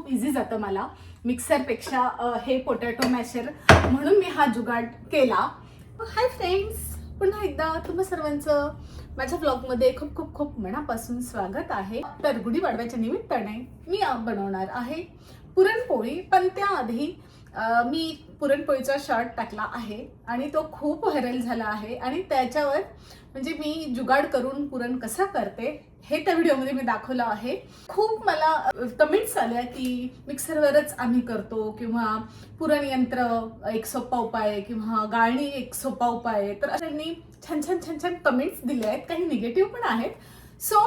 खूप इझी जातं मला मिक्सरपेक्षा हे पोटॅटो मॅशर, म्हणून मी हा जुगाड केला. हाय फ्रेंड्स, पुन्हा एकदा तुम्हा सर्वांचं माझ्या ब्लॉगमध्ये खूप खूप खूप मनापासून स्वागत आहे. तर गुढीपाडव्याच्या निमित्ताने मी बनवणार आहे पुरणपोळी. पण त्याआधी मी पुरणपोळीचा शॉर्ट टाकला आहे आणि तो खूप व्हायरल झाला आहे आणि त्याच्यावर म्हणजे मी जुगाड करून पुरण कसं करते हे त्या व्हिडिओमध्ये मी दाखवलं आहे. खूप मला कमेंट्स आल्या की मिक्सरवरच आम्ही करतो किंवा पुरण यंत्र एक सोपा उपाय आहे किंवा गाळणी एक सोपा उपाय आहे. तर अशांनी छान छान छान छान कमेंट्स दिले आहेत, काही निगेटिव्ह पण आहेत. सो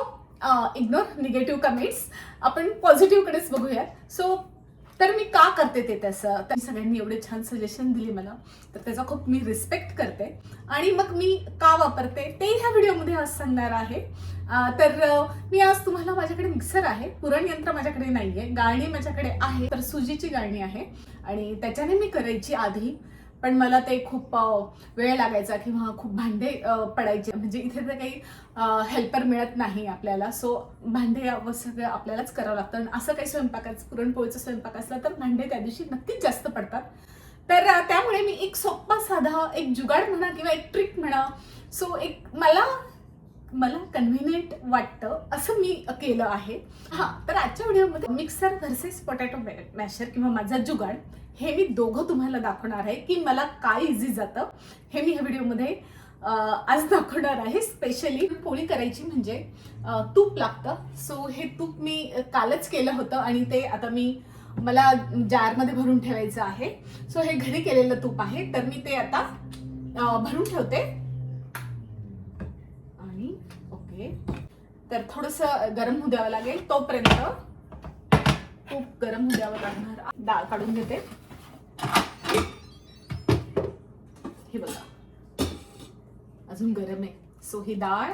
इग्नोर निगेटिव्ह कमेंट्स, आपण पॉझिटिव्हकडेच बघूयात. सो तर मी का करते ते तसं, तर सगळ्यांनी एवढे छान सजेशन दिले मला, तर त्याचा खूप मी रिस्पेक्ट करते. आणि मग मी का वापरते ते ह्या व्हिडिओमध्ये आज सांगणार आहे. तर मी आज तुम्हाला, माझ्याकडे मिक्सर आहे, पुरण यंत्र माझ्याकडे नाहीये, गाळणी माझ्याकडे आहे, तर सुजीची गाळणी आहे आणि त्याच्याने मी करायची आधी. पण मला ते खूप वेळ लागायचा किंवा खूप भांडे पडायचे, म्हणजे इथे तर काही हेल्पर मिळत नाही आपल्याला. सो भांडे सगळं आपल्यालाच करावं लागतं. आणि असं काही स्वयंपाकाचं, पुरणपोळीचा स्वयंपाक असला तर भांडे त्या दिवशी नक्कीच जास्त पडतात. तर त्यामुळे मी एक सोपा साधा एक जुगाड म्हणा किंवा एक ट्रिक म्हणा, सो एक मला कन्व्हिनियंट वाटतं असं मी केलं आहे. तर आजच्या व्हिडिओमध्ये मिक्सर व्हर्सेस पोटॅटो मॅशर किंवा माझा जुगाड, हे मी दोघं तुम्हाला दाखवणार आहे की मला काय इझी जातं हे मी ह्या व्हिडिओमध्ये आज दाखवणार आहे. स्पेशली पोळी करायची म्हणजे तूप लागतं. सो हे तूप मी कालच केलं होतं आणि ते आता मला जारमध्ये भरून ठेवायचं आहे. सो हे घरी केलेलं तूप आहे, तर मी ते आता भरून ठेवते. आणि ओके, तर थोडंसं गरम होऊ द्यावं लागेल. तोपर्यंत तूप गरम होऊ द्यावं लागणार. डाळ काढून घेते. हे बघा अजून गरम आहे. सो ही डाळ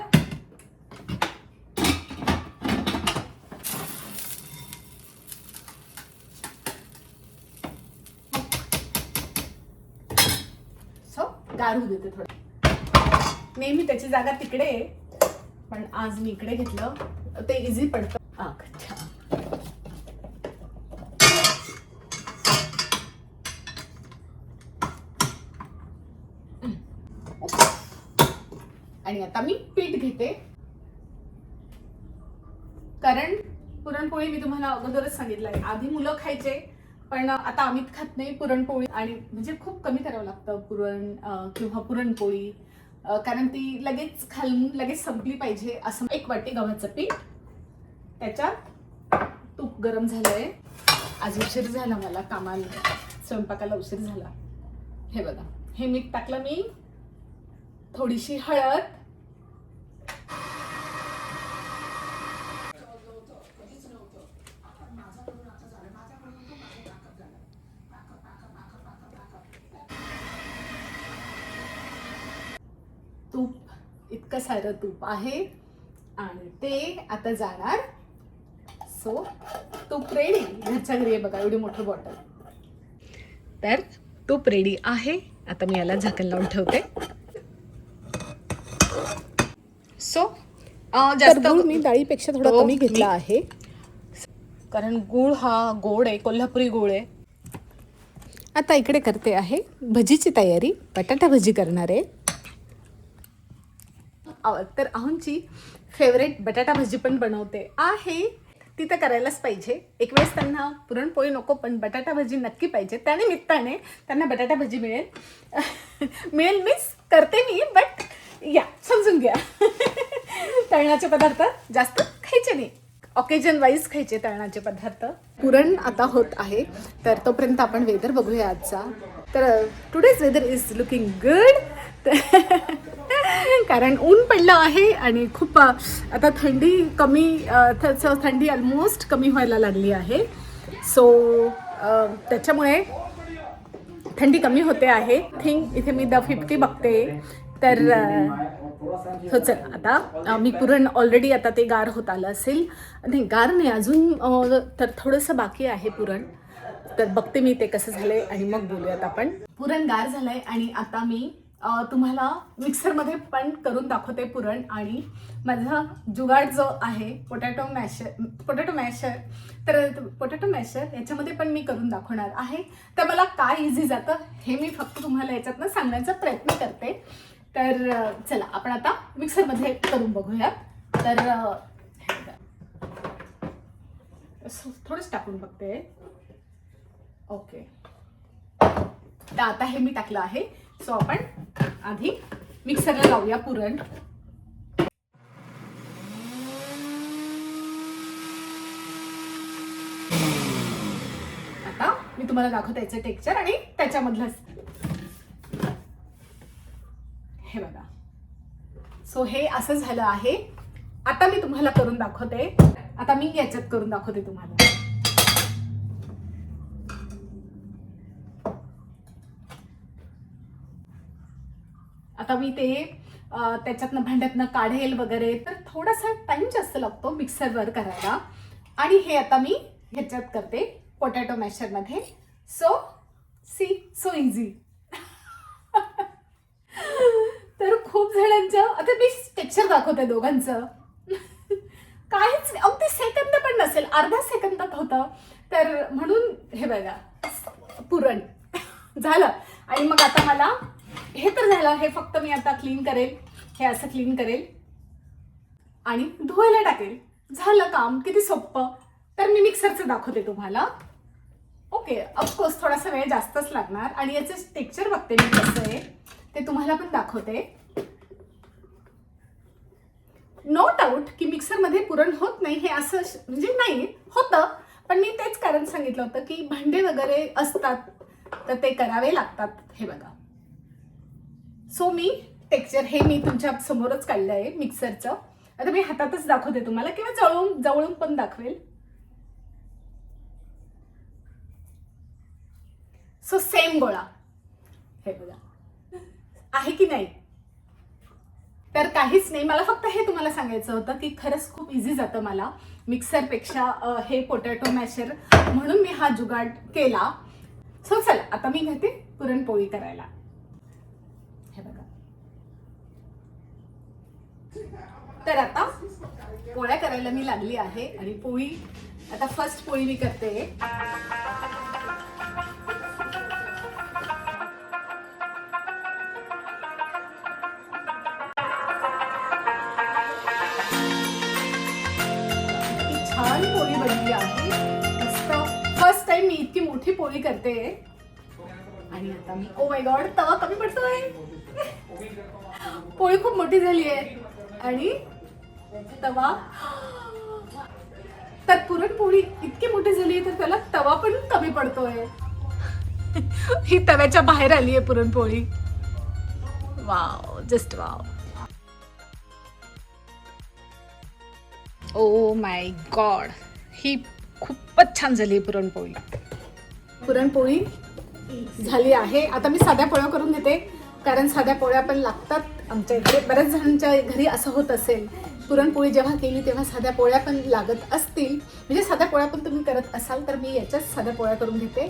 गार होऊ देते थोडं. नेहमी त्याची जागा तिकडे आहे, पण आज मी इकडे घेतलं, ते इझी पडतं. अच्छा, आणि आता मी पीठ घेते. कारण पुरणपोळी मी तुम्हाला अगोदरच सांगितलंय, आधी मुलं खायचे, पण आता आम्ही खात नाही पुरणपोळी. आणि म्हणजे खूप कमी करावं लागतं पुरण किंवा पुरणपोळी, कारण ती लगेच खालून लगेच संपली पाहिजे. असं 1 वाटी गव्हाचं पीठ, त्याच्यात तूप गरम झालंय. आज उशीर झाला मला कामाला, स्वयंपाकाला उशीर झाला. हे बघा, हे मीठ टाकलं मी, थोडीशी हळद, तूप, इतकं सारं तूप आहे आणि ते आता जाणार. सो तूप रेडी, घरच्या घरी आहे बघा, एवढी मोठी बॉटल. तर तूप रेडी आहे. आता मी याला झाकण लावून ठेवते. सो जास्त मी डाळीपेक्षा थोडा कमी घेतला आहे, कारण गूळ हा गोड आहे, कोल्हापुरी गूळ आहे. आता इकडे करते आहे भजीची तयारी, बटाटा भजी करणार आहे. तर आमची फेवरेट बटाटा भजी पण बनवते आहे, ती तर करायलाच पाहिजे. एक वेळेस त्यांना पुरणपोळी नको, पण बटाटा भजी नक्की पाहिजे. त्यानिमित्ताने त्यांना बटाटा भजी मिळेल मीच करते मी, बट या समजून घ्या. तळणाचे पदार्थ जास्त खायचे नाही, ऑकेजन वाईज खायचे तळणाचे पदार्थ. पुरण आता होत आहे, तर तोपर्यंत आपण वेदर बघूया आजचा. तर today's weather is looking good. कारण ऊन पडलं आहे आणि खूप आता थंडी ऑलमोस्ट कमी व्हायला लागली आहे. सो त्याच्यामुळे थंडी कमी होते आहे. थिंक इथे मी 50 बघते. तर हो, चल आता मी पुरण ऑलरेडी आता ते गार होत आलं असेल. नाही, गार नाही अजून, तर थोडंसं बाकी आहे पुरण. तर बघते मी ते कसं झालंय आणि मग बोलूयात आपण. पुरण गार झालंय आणि आता मी तुम्हाला मिक्सरमध्ये पण करून दाखवते पुरण. आणि माझा जुगाड जो आहे पोटॅटो मॅशर, तर पोटॅटो मॅशर याच्यामध्ये पण मी करून दाखवणार आहे. तर मला काय इझी जातं हे मी फक्त तुम्हाला याच्यातनं सांगण्याचा प्रयत्न करते. तर चला आपण आता मिक्सरमध्ये करून बघूया. तर थोडंच टाकून बघते. ओके, तर आता हे मी टाकलं आहे. सो आपण आधी मिक्सरला लावूया पुरण. आता मी तुम्हाला दाखवते याचं टेक्स्चर आणि त्याच्यामधलं हे बघा. सो हे असं झालं आहे. आता मी तुम्हाला करून दाखवते. आता मी याच्यात करून दाखवते तुम्हाला. आता मी ते त्याच्यातनं भांड्यातनं काढेल वगैरे, तर थोडासा टाइम जास्त लागतो मिक्सरवर करायला. आणि हे आता मी ह्याच्यात करते पोटॅटो मॅशरमध्ये. So easy. तर खूप जणांचं आता मी टेक्स्चर दाखवते दोघांचं. काहीच अगदी सेकंद पण नसेल, अर्ध्या सेकंदात होतं. तर म्हणून हे बघा पुरण झालं. आणि मग आता मला हे तर झालं. हे फक्त मी आता क्लीन करेल. हे असं क्लीन करेल आणि धुवायला टाकेल. झालं काम. किती सोपं. तर मी मिक्सरचं दाखवते तुम्हाला. ओके, ऑफकोर्स थोडासा वेळ जास्तच लागणार. आणि याचं टेक्स्चर बघते मी कसं आहे ते तुम्हाला पण दाखवते. नो डाऊट की मिक्सरमध्ये पुरण होत नाही हे असं म्हणजे नाही होतं, पण मी तेच कारण सांगितलं होतं की भांडे वगैरे असतात तर ते करावे लागतात. हे बघा. सो मी टेक्स्चर हे मी तुमच्या समोरच काढलं आहे मिक्सरचं. आता मी हातातच दाखवते तुम्हाला किंवा जवळून पण दाखवेल. सो सेम गोळा हे बघा आहे की नाही. तर काहीच नाही, मला फक्त हे तुम्हाला सांगायचं होतं की खरंच खूप इझी जातं मला मिक्सरपेक्षा हे पोटॅटो मॅशर, म्हणून मी हा जुगाड केला. सो चला आता मी घेते पुरणपोळी करायला. हे बघा. तर आता पोळ्या करायला मी लागली आहे. आणि पोळी आता फर्स्ट पोळी मी करते. छान पोळी बनली आहे. मस्त. फर्स्ट टाइम मी इतकी मोठी पोळी करते. आणि आता मी ओ माय गॉड तवा कमी पडतोय. पोळी खूप मोठी झाली आहे आणि तवा, तर पुरणपोळी इतकी मोठी झाली आहे तर त्याला तवा पण कमी पडतोय. ही तव्याच्या बाहेर आली आहे puranpoli. Wow, just wow. Oh my God, ही खूपच छान झाली पुरणपोळी. पुरणपोळी झाली आहे. आता मी साध्या पोळ्या करून घेते, कारण साध्या पोळ्या पण लागतात. आमच्या इथे बऱ्याच जणांच्या घरी असं होत असेल, पुरणपोळी जेव्हा केली तेव्हा साध्या पोळ्या पण लागत असतील. म्हणजे साध्या पोळ्या पण तुम्ही करत असाल तर मी याच्याच साध्या पोळ्या करून घेते.